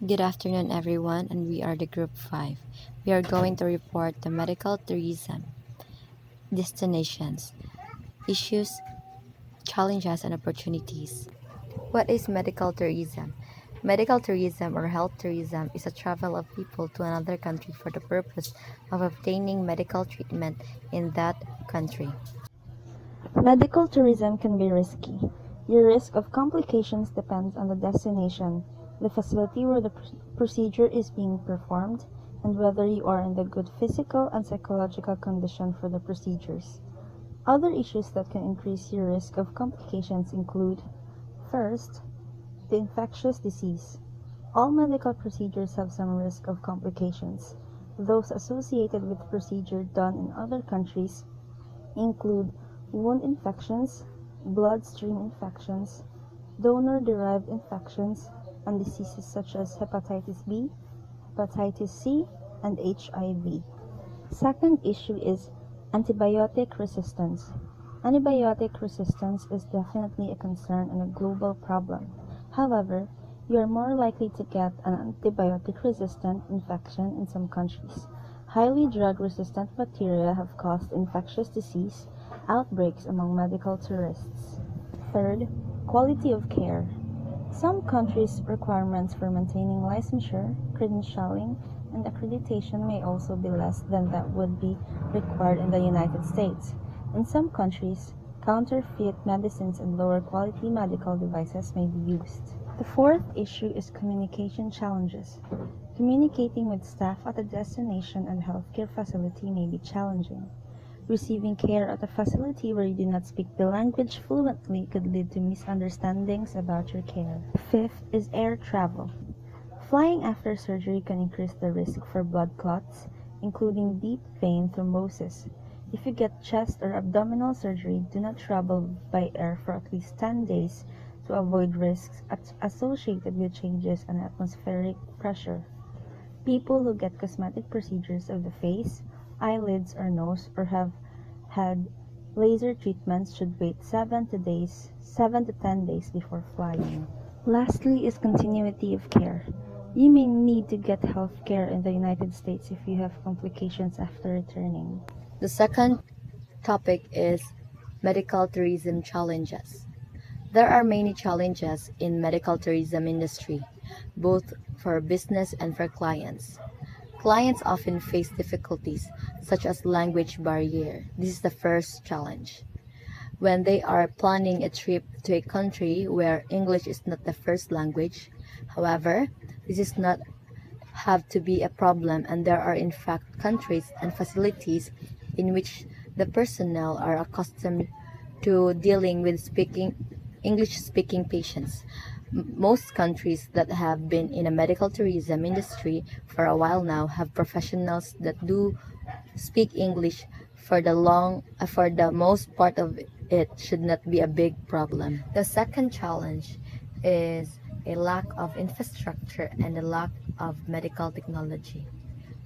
Good afternoon, everyone, and we are the Group 5. We are going to report the medical tourism destinations, issues, challenges, and opportunities. What is medical tourism? Medical tourism or health tourism is a travel of people to another country for the purpose of obtaining medical treatment in that country. Medical tourism can be risky. Your risk of complications depends on the destination, the facility where the procedure is being performed, and whether you are in the good physical and psychological condition for the procedures. Other issues that can increase your risk of complications include: first, the infectious disease. All medical procedures have some risk of complications. Those associated with procedure done in other countries include wound infections, bloodstream infections, donor-derived infections, and diseases such as hepatitis B, hepatitis C, and HIV. Second issue is antibiotic resistance. Antibiotic resistance is definitely a concern and a global problem. However, you are more likely to get an antibiotic-resistant infection in some countries. Highly drug-resistant bacteria have caused infectious disease outbreaks among medical tourists. Third, quality of care. Some countries' requirements for maintaining licensure, credentialing, and accreditation may also be less than that would be required in the United States. In some countries, counterfeit medicines and lower quality medical devices may be used. The fourth issue is communication challenges. Communicating with staff at a destination and healthcare facility may be challenging. Receiving care at a facility where you do not speak the language fluently could lead to misunderstandings about your care. Fifth is air travel. Flying after surgery can increase the risk for blood clots, including deep vein thrombosis. If you get chest or abdominal surgery, do not travel by air for at least 10 days to avoid risks associated with changes in atmospheric pressure. People who get cosmetic procedures of the face, eyelids, or nose, or have had laser treatments should wait 7 to 10 days before flying. Lastly is continuity of care. You may need to get health care in the United States if you have complications after returning. The second topic is medical tourism challenges. There are many challenges in medical tourism industry, both for business and for clients. Clients often face difficulties such as language barrier. This is the first challenge. When they are planning a trip to a country where English is not the first language. However, this is not have to be a problem, and there are in fact countries and facilities in which the personnel are accustomed to dealing with speaking English speaking patients. Most countries that have been in a medical tourism industry for a while now have professionals that do speak English for the most part of it should not be a big problem. The second challenge is a lack of infrastructure and a lack of medical technology.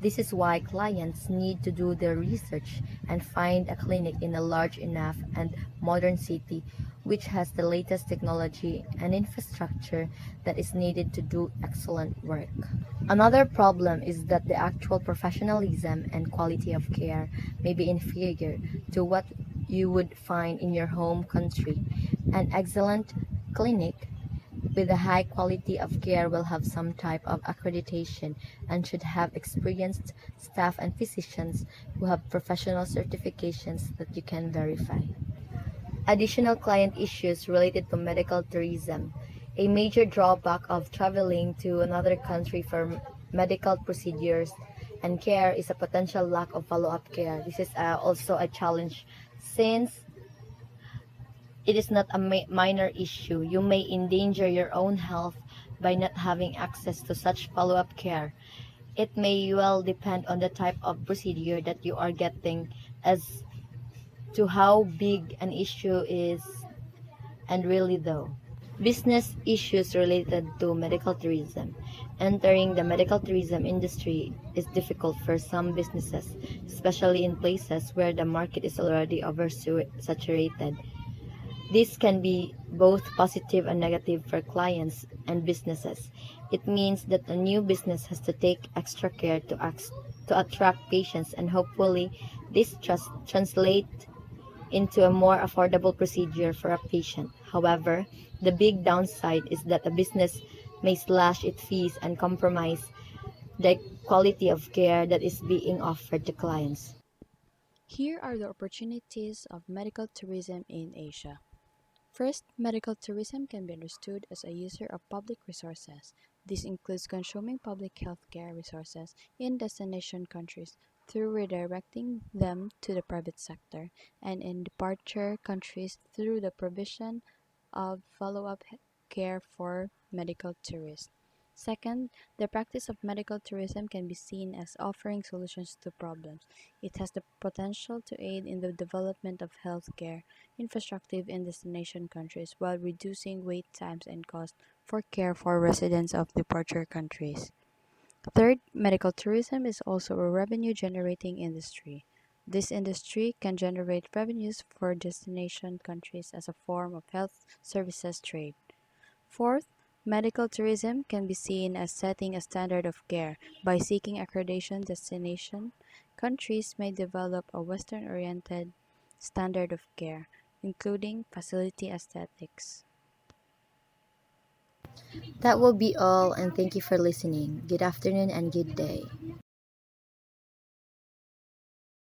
This is why clients need to do their research and find a clinic in a large enough and modern city which has the latest technology and infrastructure that is needed to do excellent work. Another problem is that the actual professionalism and quality of care may be inferior to what you would find in your home country. An excellent clinic with a high quality of care will have some type of accreditation and should have experienced staff and physicians who have professional certifications that you can verify. Additional client issues related to medical tourism. A major drawback of traveling to another country for medical procedures and care is a potential lack of follow-up care. This is also a challenge since it is not a minor issue. You may endanger your own health by not having access to such follow-up care. It may well depend on the type of procedure that you are getting as to how big an issue is and really though. Business issues related to medical tourism. Entering the medical tourism industry is difficult for some businesses, especially in places where the market is already oversaturated. This can be both positive and negative for clients and businesses. It means that a new business has to take extra care to attract patients, and hopefully this translate into a more affordable procedure for a patient. However, the big downside is that a business may slash its fees and compromise the quality of care that is being offered to clients. Here are the opportunities of medical tourism in Asia. First, medical tourism can be understood as a user of public resources. This includes consuming public healthcare resources in destination countries through redirecting them to the private sector, and in departure countries through the provision of follow-up care for medical tourists. Second, the practice of medical tourism can be seen as offering solutions to problems. It has the potential to aid in the development of healthcare infrastructure in destination countries while reducing wait times and costs for care for residents of departure countries. Third, medical tourism is also a revenue generating industry. This industry can generate revenues for destination countries as a form of health services trade. Fourth, medical tourism can be seen as setting a standard of care. By seeking accreditation, destination countries may develop a Western oriented standard of care, including facility aesthetics. That will be all, and thank you for listening. Good afternoon and good day.